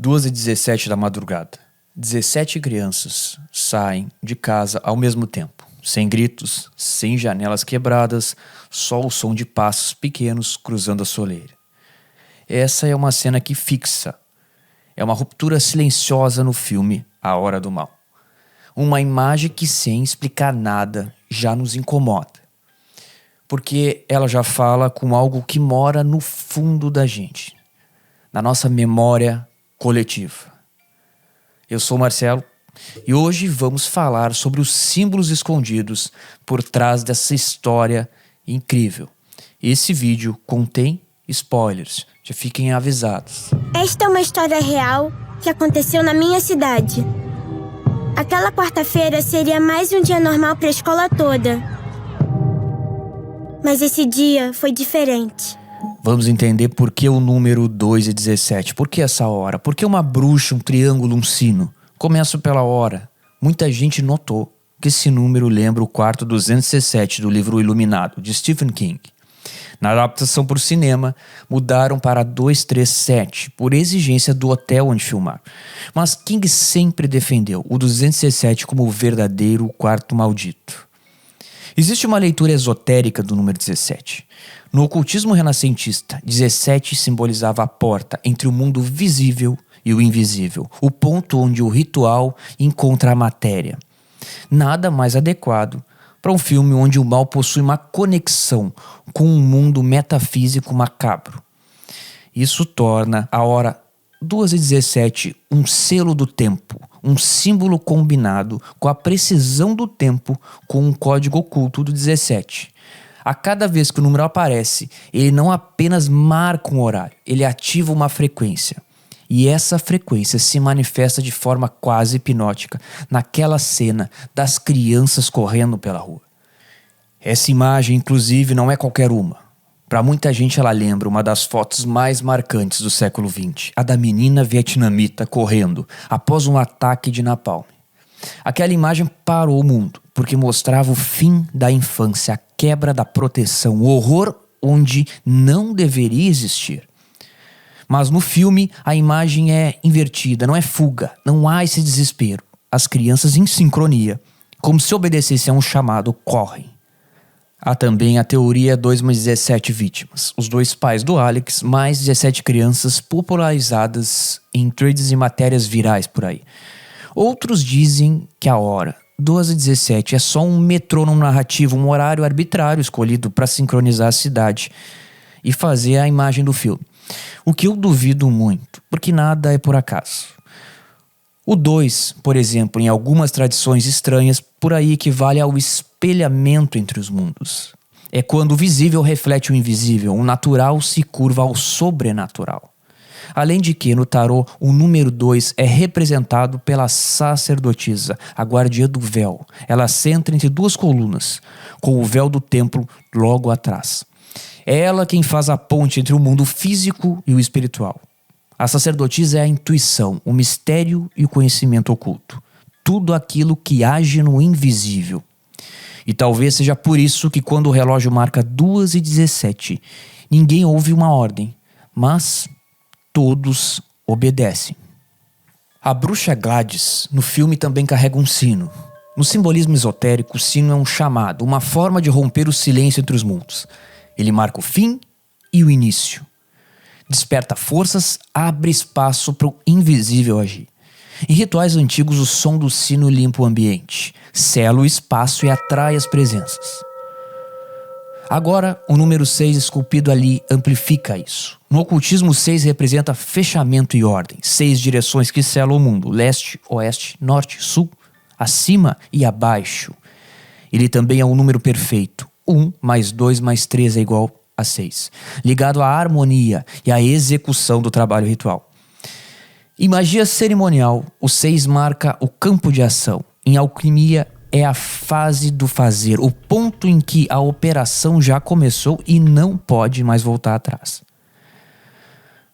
2h17 da madrugada. 17 crianças saem de casa ao mesmo tempo. Sem gritos, sem janelas quebradas, só o som de passos pequenos cruzando a soleira. Essa é uma cena que fixa. É uma ruptura silenciosa no filme A Hora do Mal. Uma imagem que, sem explicar nada, já nos incomoda. Porque ela já fala com algo que mora no fundo da gente, na nossa memória coletiva. Eu sou o Marcelo e hoje vamos falar sobre os símbolos escondidos por trás dessa história incrível. Esse vídeo contém spoilers, já fiquem avisados. Esta é uma história real que aconteceu na minha cidade. Aquela quarta-feira seria mais um dia normal para a escola toda. Mas esse dia foi diferente. Vamos entender por que o número 2h17. Por que essa hora? Por que uma bruxa, um triângulo, um sino? Começo pela hora. Muita gente notou que esse número lembra o quarto 217 do livro Iluminado, de Stephen King. Na adaptação para o cinema, mudaram para 237, por exigência do hotel onde filmar. Mas King sempre defendeu o 217 como o verdadeiro quarto maldito. Existe uma leitura esotérica do número 17. No ocultismo renascentista, 17 simbolizava a porta entre o mundo visível e o invisível, o ponto onde o ritual encontra a matéria. Nada mais adequado para um filme onde o mal possui uma conexão com um mundo metafísico macabro. Isso torna a hora 2h17 um selo do tempo, um símbolo combinado com a precisão do tempo com um código oculto do 17. A cada vez que o número aparece, ele não apenas marca um horário, ele ativa uma frequência. E essa frequência se manifesta de forma quase hipnótica naquela cena das crianças correndo pela rua. Essa imagem, inclusive, não é qualquer uma. Para muita gente ela lembra uma das fotos mais marcantes do século XX, a da menina vietnamita correndo após um ataque de napalm. Aquela imagem parou o mundo, porque mostrava o fim da infância, a quebra da proteção, o horror onde não deveria existir. Mas no filme a imagem é invertida, não é fuga, não há esse desespero. As crianças em sincronia, como se obedecessem a um chamado, correm. Há também a teoria 2 mais 17 vítimas, os dois pais do Alex, mais 17 crianças popularizadas em threads e matérias virais por aí. Outros dizem que a hora 2h17 é só um metrônomo narrativo, um horário arbitrário escolhido para sincronizar a cidade e fazer a imagem do filme. O que eu duvido muito, porque nada é por acaso. O 2, por exemplo, em algumas tradições estranhas, por aí equivale ao espelhamento entre os mundos. É quando o visível reflete o invisível, o natural se curva ao sobrenatural. Além de que, no tarô, o número 2 é representado pela sacerdotisa, a guardiã do véu. Ela senta entre duas colunas, com o véu do templo logo atrás. É ela quem faz a ponte entre o mundo físico e o espiritual. A sacerdotisa é a intuição, o mistério e o conhecimento oculto. Tudo aquilo que age no invisível. E talvez seja por isso que quando o relógio marca 2h17, ninguém ouve uma ordem, mas todos obedecem. A bruxa Gladys, no filme, também carrega um sino. No simbolismo esotérico, o sino é um chamado, uma forma de romper o silêncio entre os mundos. Ele marca o fim e o início. Desperta forças, abre espaço para o invisível agir. Em rituais antigos, o som do sino limpa o ambiente, sela o espaço e atrai as presenças. Agora, o número 6 esculpido ali amplifica isso. No ocultismo, o 6 representa fechamento e ordem, 6 direções que selam o mundo, leste, oeste, norte, sul, acima e abaixo. Ele também é um número perfeito, 1 mais 2 mais 3 é igual a 6, ligado à harmonia e à execução do trabalho ritual. Em magia cerimonial, o 6 marca o campo de ação. Em alquimia, é a fase do fazer, o ponto em que a operação já começou e não pode mais voltar atrás.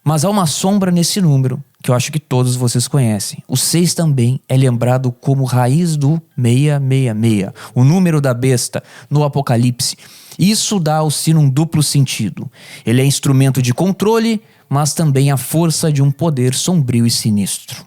Mas há uma sombra nesse número, que eu acho que todos vocês conhecem. O 6 também é lembrado como raiz do 666, o número da besta no Apocalipse. Isso dá ao sino um duplo sentido. Ele é instrumento de controle, mas também a força de um poder sombrio e sinistro.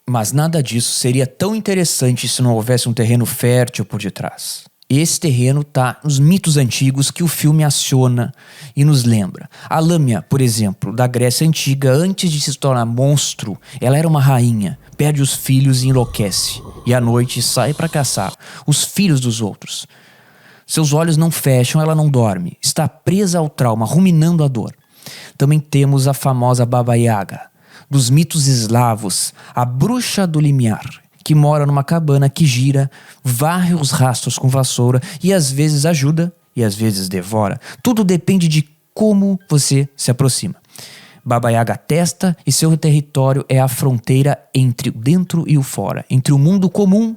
Mas nada disso seria tão interessante se não houvesse um terreno fértil por detrás. Esse terreno está nos mitos antigos que o filme aciona e nos lembra. A Lâmia, por exemplo, da Grécia Antiga, antes de se tornar monstro, ela era uma rainha, perde os filhos e enlouquece. E à noite sai para caçar os filhos dos outros. Seus olhos não fecham, ela não dorme. Está presa ao trauma, ruminando a dor. Também temos a famosa Baba Yaga, dos mitos eslavos, a bruxa do limiar, que mora numa cabana que gira, varre os rastros com vassoura e às vezes ajuda e às vezes devora. Tudo depende de como você se aproxima. Baba Yaga testa e seu território é a fronteira entre o dentro e o fora, entre o mundo comum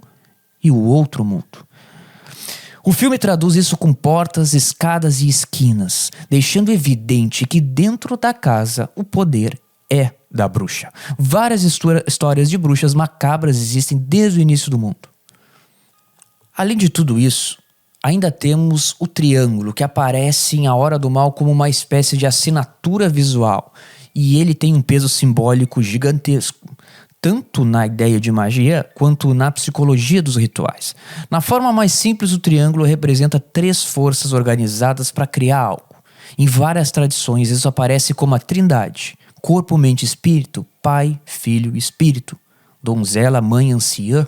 e o outro mundo. O filme traduz isso com portas, escadas e esquinas, deixando evidente que dentro da casa o poder é da bruxa. Várias histórias de bruxas macabras existem desde o início do mundo. Além de tudo isso, ainda temos o triângulo, que aparece em A Hora do Mal como uma espécie de assinatura visual, e ele tem um peso simbólico gigantesco, tanto na ideia de magia quanto na psicologia dos rituais. Na forma mais simples, o triângulo representa 3 forças organizadas para criar algo. Em várias tradições, isso aparece como a Trindade: corpo, mente, espírito, pai, filho, espírito, donzela, mãe, anciã.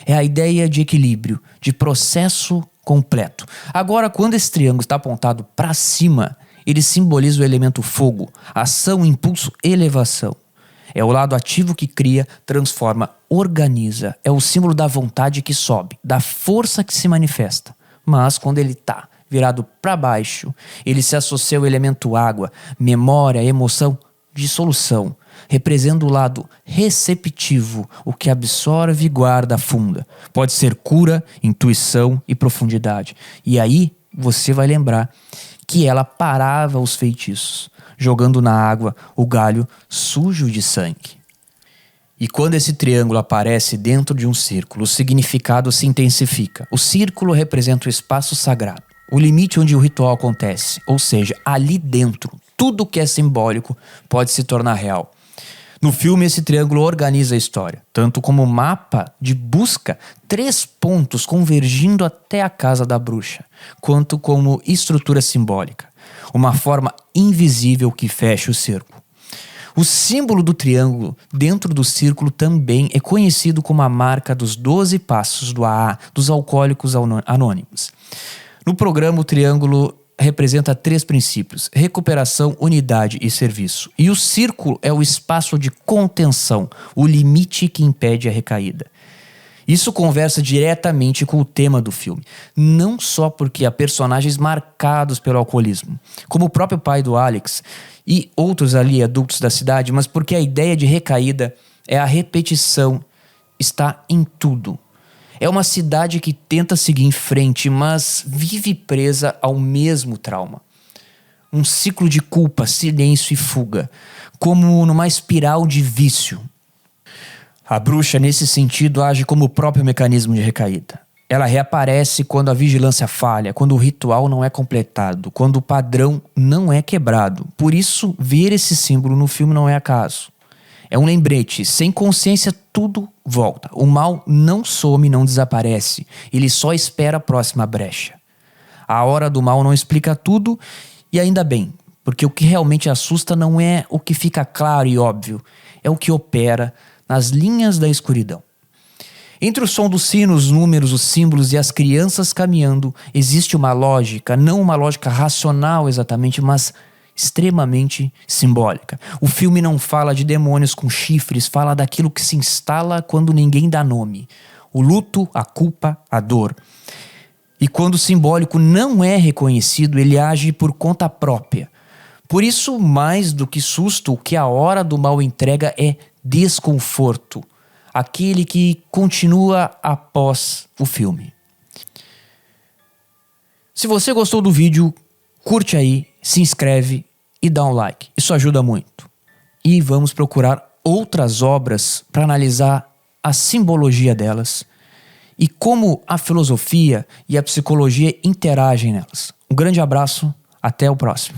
É a ideia de equilíbrio, de processo completo. Agora, quando esse triângulo está apontado para cima, ele simboliza o elemento fogo, ação, impulso, elevação. É o lado ativo que cria, transforma, organiza. É o símbolo da vontade que sobe, da força que se manifesta. Mas quando ele está virado para baixo, ele se associa ao elemento água, memória, emoção, dissolução, representa o lado receptivo, o que absorve e guarda, afunda. Pode ser cura, intuição e profundidade. E aí você vai lembrar que ela parava os feitiços, jogando na água o galho sujo de sangue. E quando esse triângulo aparece dentro de um círculo, o significado se intensifica. O círculo representa o espaço sagrado, o limite onde o ritual acontece, ou seja, ali dentro, tudo que é simbólico pode se tornar real. No filme, esse triângulo organiza a história, tanto como mapa de busca, 3 pontos convergindo até a casa da bruxa, quanto como estrutura simbólica, uma forma invisível que fecha o círculo. O símbolo do triângulo dentro do círculo também é conhecido como a marca dos 12 passos do AA, dos Alcoólicos Anônimos. No programa, o triângulo representa 3 princípios: recuperação, unidade e serviço. E o círculo é o espaço de contenção, o limite que impede a recaída. Isso conversa diretamente com o tema do filme, não só porque há personagens marcados pelo alcoolismo, como o próprio pai do Alex e outros ali adultos da cidade, mas porque a ideia de recaída é a repetição, está em tudo. É uma cidade que tenta seguir em frente, mas vive presa ao mesmo trauma. Um ciclo de culpa, silêncio e fuga, como numa espiral de vício. A bruxa, nesse sentido, age como o próprio mecanismo de recaída. Ela reaparece quando a vigilância falha, quando o ritual não é completado, quando o padrão não é quebrado. Por isso, ver esse símbolo no filme não é acaso. É um lembrete, sem consciência tudo volta. O mal não some, não desaparece. Ele só espera a próxima brecha. A hora do mal não explica tudo, e ainda bem, porque o que realmente assusta não é o que fica claro e óbvio, é o que opera nas linhas da escuridão. Entre o som dos sinos, os números, os símbolos e as crianças caminhando, existe uma lógica, não uma lógica racional exatamente, mas extremamente simbólica. O filme não fala de demônios com chifres, fala daquilo que se instala quando ninguém dá nome. O luto, a culpa, a dor. E quando o simbólico não é reconhecido, ele age por conta própria. Por isso, mais do que susto, o que a hora do mal entrega é desconforto. Aquele que continua após o filme. Se você gostou do vídeo, curte aí, se inscreve e dá um like. Isso ajuda muito. E vamos procurar outras obras para analisar a simbologia delas e como a filosofia e a psicologia interagem nelas. Um grande abraço, até o próximo.